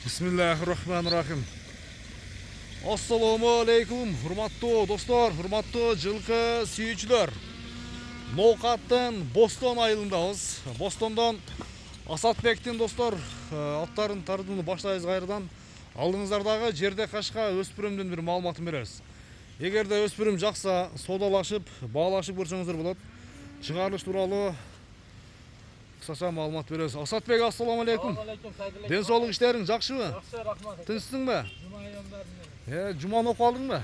Bismillahirrahmanirrahim. Assalamu alaikum, hurmatlı dostlar, hurmatlı жылқы сүйүүчүлөр. Ноокаттын Бостон айылындабыз. Бостондан Асатбектин достор аттарын тартууну баштайбыз кайрадан. Алдыңыздардагы жерде кашка өспүрүмдүн бир маалыматын беребиз. Эгерде өспүрүм жакса, содалашып, баалашып көрсөңүздөр болот. Чыгарылыш тууралуу кысача маалымат беребиз. Асатбек, ассаламу алейкум. Ден соолук иштериң жакшыбы? Жакшы, рахмат. Тынчсыңбы? Жума айымдарын. Жуманы окуп алдыңбы?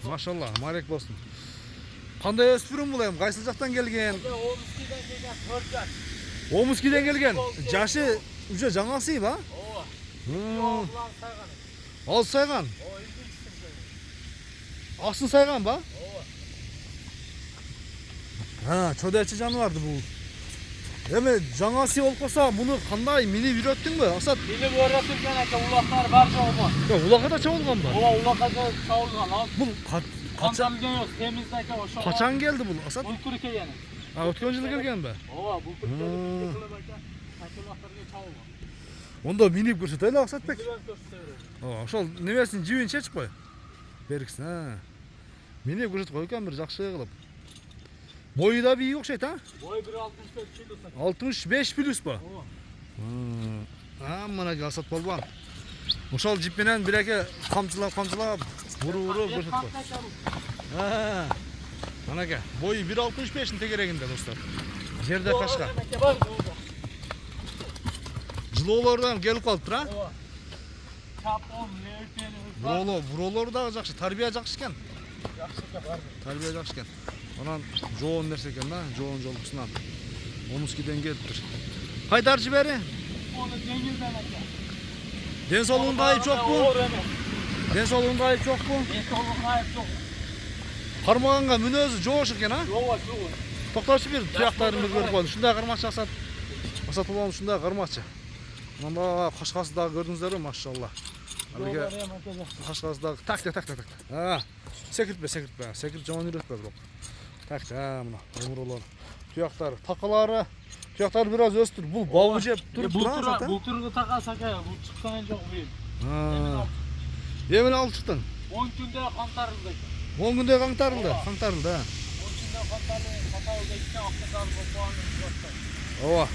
Машалла, марек болсун. Кандай өспүрүм бул эми? Кайсыл жактан келген? Омскиден келген 4 жаш. Омскиден келген. Жашы уже жаңасы ба? Ооба. Сайган. Ал сайган. Ооба, илгичтин. Асын сайган ба? Ооба. Чодерчи жаныбарды бул. Эми жаңасы болуп калса, муну кандай минип үйрөттүңбү, Асат? Мени көрөтүлгөн экен, улактар бар жолго. Улакта чабылганбы? Ооба, улакта чабылган. Ал Бул качан келген, темизде экен ошо. качан келди бул, Асат? Бултур келген. Өткөн жылы келгенби? Ооба, бултур келген. Улактарга чабылган. Ондо минип көрсөтөлү, Асатбек. Көрсөтөбүрөт. Ошол немесин жибин чечип кой. Бериксин, Минип көрсөтүп кой экен, бир жакшы кылып. Бою да бийик окшойт, Бой 1.65 кило. 65 плюс ба? Ооба. Мына Асат болбан. Ошол жип менен биреке камчылап, буруп көрсөтүп кой. Манаке, бою 1.65-ин тегерегинде, достор. Жерде кашка. Жылоолордон келип калыптыр, Ооба. Чапон, лейтени. Буролор дагы жакшы, тарбия жакшы экен. Жакшы бар. Тарбия жакшы экен. Анан жоон нерсе экен да, жоон жолкусунан. Омскиден келиптир. Кайдарчы бери? Onu dengizden eкен. Ден соолугунда айып жокпу? Оор эмес. Ден соолугунда айып жокпу? Денсаулыгына айып жок. Кармаганга мүнөзү жоош экен, Ооба, жок. Токточу бир туяктарын бир көрүп койдум. Ушундай кармакчы Асат. Асат болгон ушундай кармакчы. Мында кашкасы дагы көрдүңүздөрбү, машалла. Алиге кашкасы дагы так. Секиртпе. Секирип жаман үйрөтпө бирок. Так, мына өмүрөлөр. Туяктары, такалары, туяктары бир аз өстүр. Бул бабы жеп туруп турат. Бултурду такасак, бул чыккан жок бул. Эмне алып чыктың? 10 күндө кантарылды. 10 күндө кантарылды. 10 күндө кантарылды, каталды экен, актаган болбоган. Ооба.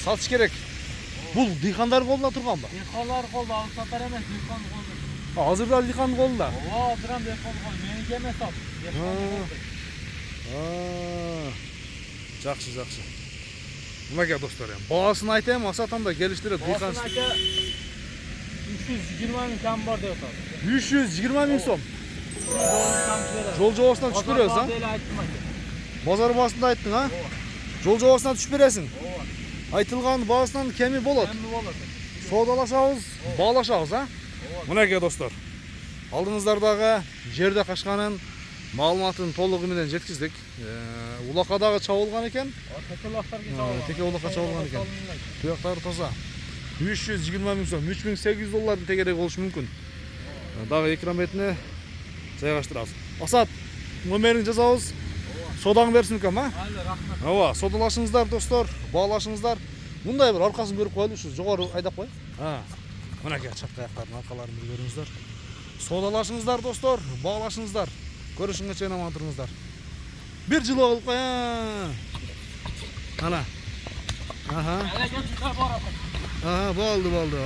Сатыш керек. Бул дыйкандар колунда турганбы? Дыйкандар колунда, ал сатар эмес, дыйкан колунда. Азырда дыйкан колунда. Ооба, азырам дыйкан колунда. Меники эмес ал. Жакшы. Мынакей достор, баасын айтайм, Асат анда келиштирет дыйкан. Баасын айта 320 миң кам бар деп атат. 320 миң сом. Жол жобасынан түшүп беребиз, Базар баасында айттың, Жол жобасынан түшүп бересиң. Айтылган баасынан кеми болот. Содалашабыз, баалашабыз, Мынакей достор. Алдыңыздардагы жерде кашканын маалыматын толугу менен жеткиздик. Улакадагы чабылган экен. Теке улакка чабылган экен. Туяктары таза. 320 миң сом, $3800 тегерек болушу мүмкүн. Дагы экран бетине жайгаштырабыз. Асат, номерин жазабыз. Содаң берсин экен, Айла, рахмат. Ооба, содалашыңыздар достор, баалашыңыздар. Мындай бир аркасын көрүп коелу, ушу жогору айдап кой. Мынакей чапка аяктардын аркаларын бир көрүңүздөр. Содалашыңыздар достор, баалашыңыздар. Көрүшүнгө чейин аман туруңуздар. Бир жылоо кылып кой. Ана. Болду. Болду.